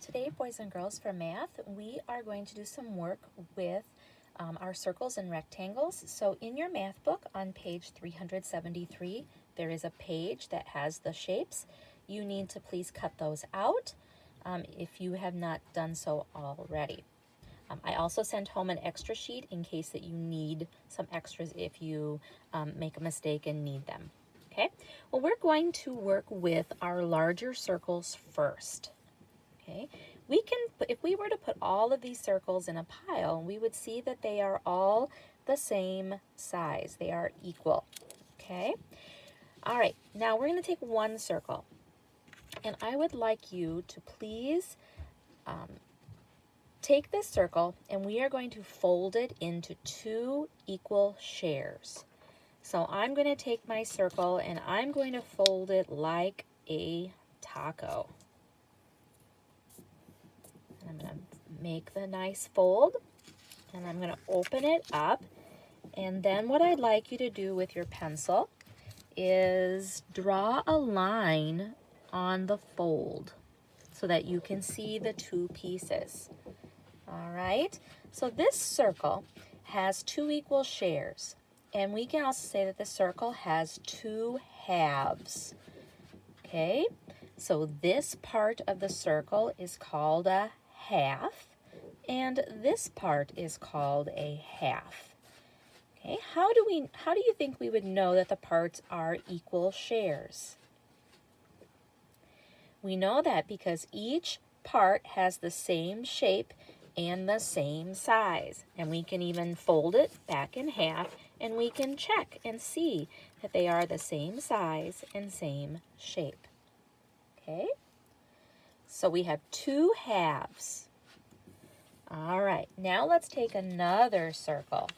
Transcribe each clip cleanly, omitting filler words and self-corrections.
Today, boys and girls, for math, we are going to do some work with our circles and rectangles. So in your math book on page 373, there is a page that has the shapes. You need to please cut those out if you have not done so already. I also sent home an extra sheet in case that you need some extras if you make a mistake and need them. Okay, well, we're going to work with our larger circles first. Okay, we can, if we were to put all of these circles in a pile, we would see that they are all the same size. They are equal. Okay, all right, now we're going to take one circle, and I would like you to please take this circle, and we are going to fold it into two equal shares. So I'm going to take my circle and I'm going to fold it like a taco. I'm going to make the nice fold, and I'm going to open it up. And then what I'd like you to do with your pencil is draw a line on the fold so that you can see the two pieces. All right, so this circle has two equal shares, and we can also say that the circle has two halves. Okay, so this part of the circle is called a half, and this part is called a half. Okay, how do you think we would know that the parts are equal shares? We know that because each part has the same shape and the same size, and we can even fold it back in half and we can check and see that they are the same size and same shape. Okay, so we have two halves. All right, now let's take another circle.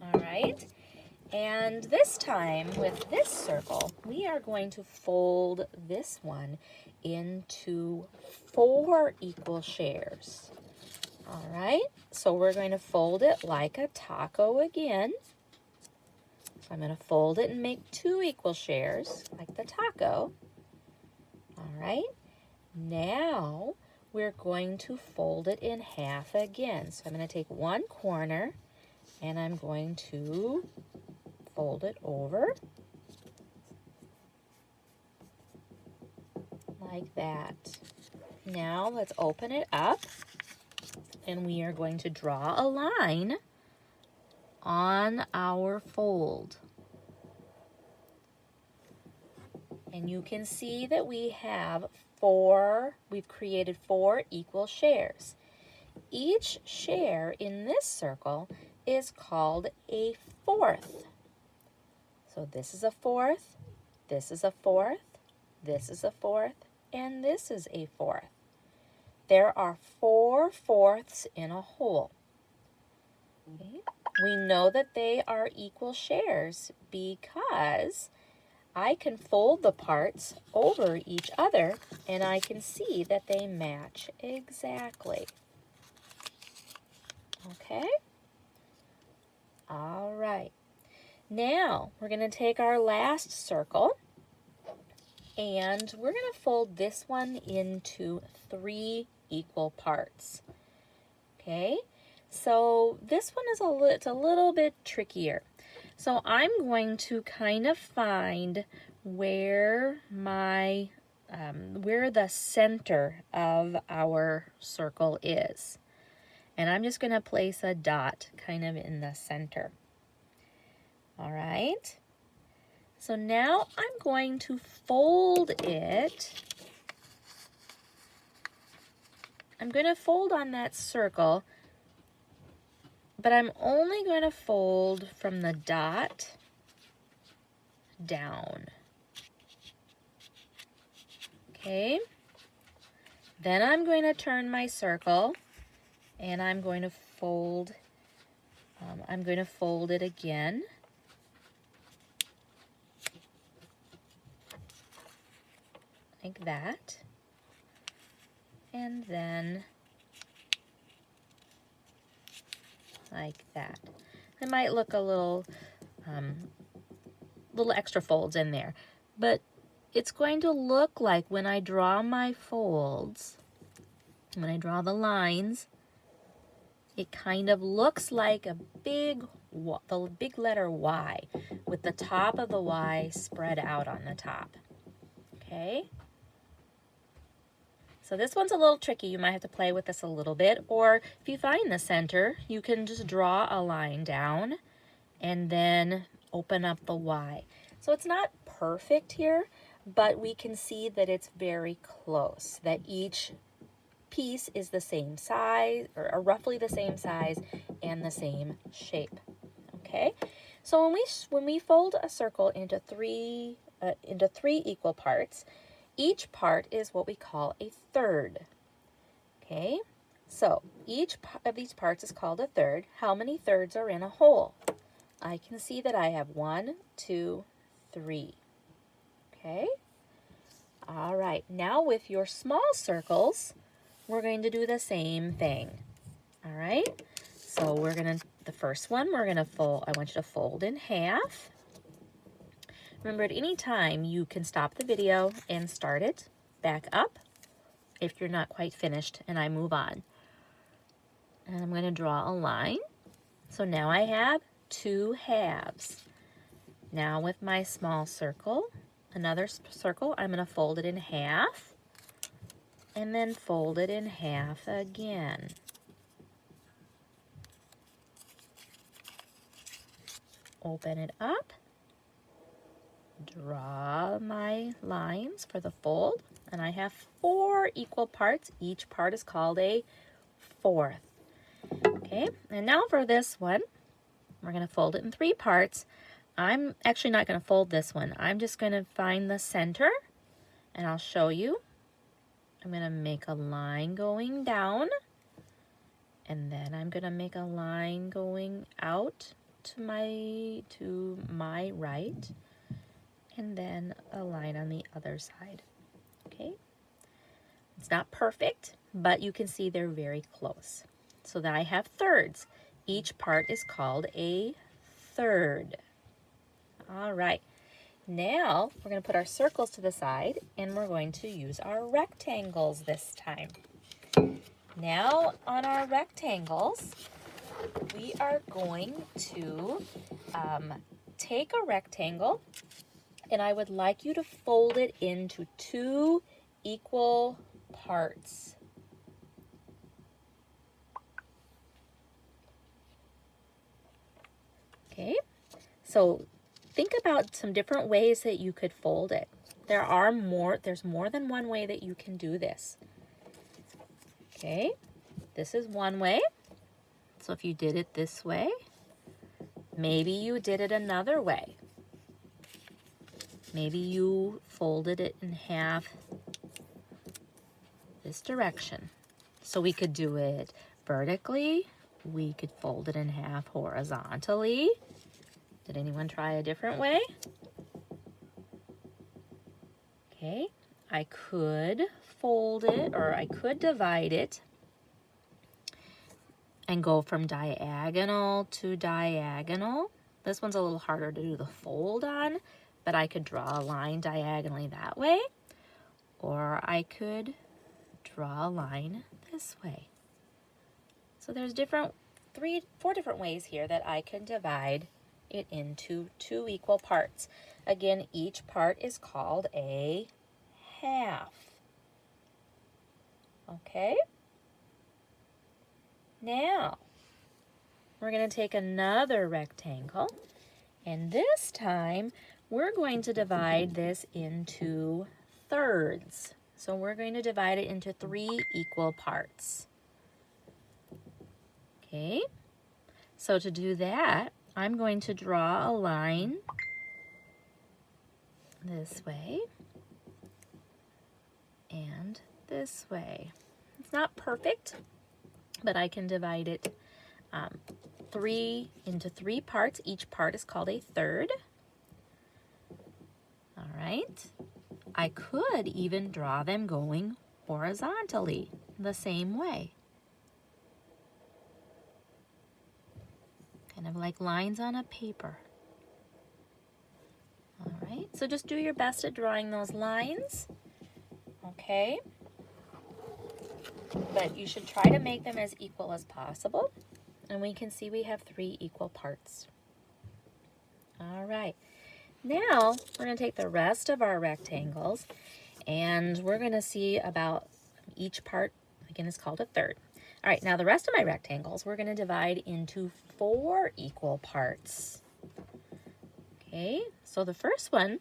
All right, and this time with this circle, we are going to fold this one into four equal shares. All right, so we're going to fold it like a taco again. So I'm going to fold it and make two equal shares like the taco. All right, now we're going to fold it in half again. So I'm going to take one corner and I'm going to fold it over like that. Now let's open it up, and we are going to draw a line on our fold. And you can see that we've created four equal shares. Each share in this circle is called a fourth. So this is a fourth, this is a fourth, this is a fourth, and this is a fourth. There are 4 fourths in a whole. Okay. We know that they are equal shares because I can fold the parts over each other and I can see that they match exactly. Okay? All right. Now we're going to take our last circle and we're going to fold this one into 3 equal parts. Okay, so this one is it's a little bit trickier. So I'm going to kind of find where where the center of our circle is. And I'm just going to place a dot kind of in the center. All right. So now I'm going to fold it. I'm going to fold on that circle, but I'm only going to fold from the dot down. Okay. Then I'm going to turn my circle and I'm going to fold it again. Like that. And then like that. It might look a little extra folds in there, but it's going to look like when I draw my folds, when I draw the lines, it kind of looks like a the big letter Y with the top of the Y spread out on the top. Okay? So this one's a little tricky. You might have to play with this a little bit, or if you find the center, you can just draw a line down and then open up the Y. So it's not perfect here, but we can see that it's very close, that each piece is the same size, or roughly the same size and the same shape. Okay, so when we fold a circle into three equal parts, each part is what we call a third. Okay, so each of these parts is called a third. How many thirds are in a whole? I can see that I have 1, 2, 3. Okay, all right, now with your small circles, we're going to do the same thing. All right, so the first one, I want you to fold in half. Remember, at any time, you can stop the video and start it back up if you're not quite finished, and I move on. And I'm going to draw a line. So now I have 2 halves. Now with my small circle, another circle, I'm going to fold it in half, and then fold it in half again. Open it up, draw my lines for the fold, and I have 4 equal parts. Each part is called a fourth. Okay, and now for this one, we're going to fold it in 3 parts. I'm actually not going to fold this one. I'm just going to find the center, and I'll show you. I'm going to make a line going down, and then I'm going to make a line going out to my right, and then a line on the other side. Okay, it's not perfect, but you can see they're very close. So that I have thirds. Each part is called a third. All right, now we're going to put our circles to the side, and we're going to use our rectangles this time. Now on our rectangles, we are going to take a rectangle, and I would like you to fold it into 2 equal parts. Okay, so think about some different ways that you could fold it. There's more than one way that you can do this. Okay, this is one way. So if you did it this way, maybe you did it another way. Maybe you folded it in half this direction. So we could do it vertically. We could fold it in half horizontally. Did anyone try a different way? Okay, I could fold it, or I could divide it and go from diagonal to diagonal. This one's a little harder to do the fold on, but I could draw a line diagonally that way, or I could draw a line this way. So there's 4 different ways here that I can divide it into 2 equal parts. Again, each part is called a half. Okay? Now, we're going to take another rectangle, and this time we're going to divide this into thirds. So we're going to divide it into 3 equal parts. Okay? So to do that, I'm going to draw a line this way and this way. It's not perfect, but I can divide it into 3 parts. Each part is called a third. All right. I could even draw them going horizontally the same way. Kind of like lines on a paper. All right, so just do your best at drawing those lines, okay? But you should try to make them as equal as possible. And we can see we have 3 equal parts. All right, now we're going to take the rest of our rectangles and we're going to see about each part, again, is called a third. All right, now the rest of my rectangles, we're going to divide into 4 equal parts. Okay, so the first one,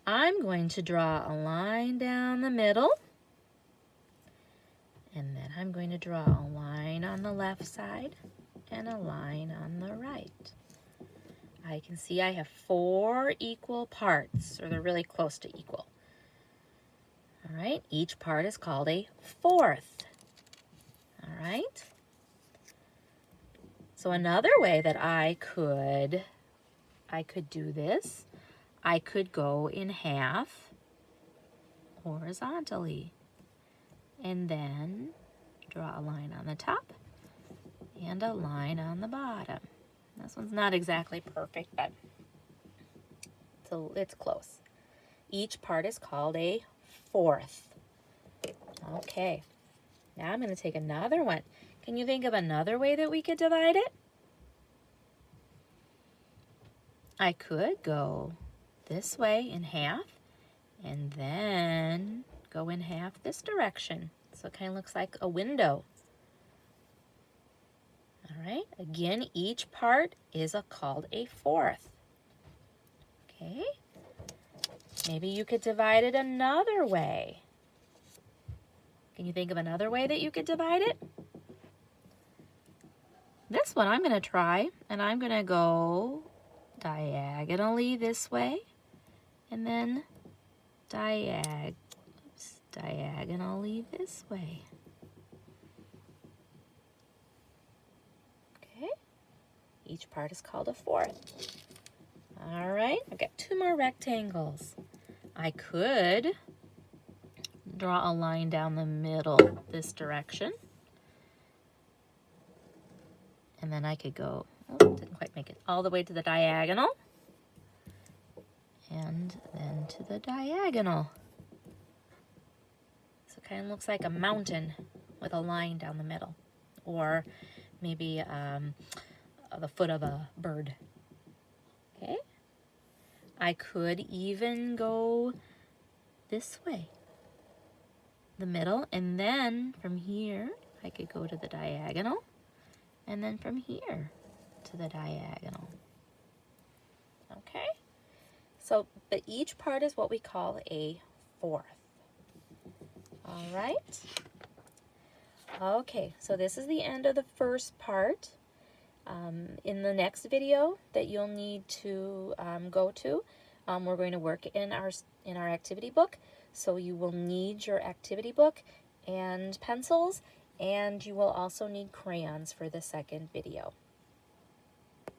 I'm going to draw a line down the middle. And then I'm going to draw a line on the left side and a line on the right. I can see I have 4 equal parts, or they're really close to equal. All right, each part is called a fourth. All right. So another way that I could do this, I could go in half horizontally and then draw a line on the top and a line on the bottom. This one's not exactly perfect, but it's close. Each part is called a fourth. Okay, now I'm going to take another one. Can you think of another way that we could divide it? I could go this way in half and then go in half this direction. So it kind of looks like a window. All right, again, each part is called a fourth. Okay, maybe you could divide it another way. Can you think of another way that you could divide it? This one I'm going to try, and I'm going to go diagonally this way, and then diagonally this way. Okay, each part is called a fourth. All right, I've got 2 more rectangles. I could draw a line down the middle this direction. And then I could go, didn't quite make it, all the way to the diagonal. And then to the diagonal. So it kind of looks like a mountain with a line down the middle. Or maybe the foot of a bird. Okay. I could even go this way, the middle, and then from here I could go to the diagonal, and then from here to the diagonal. Okay, so but each part is what we call a fourth. All right. Okay, so this is the end of the first part. In the next video that you'll need to go to, we're going to work in our activity book. So you will need your activity book and pencils, and you will also need crayons for the second video.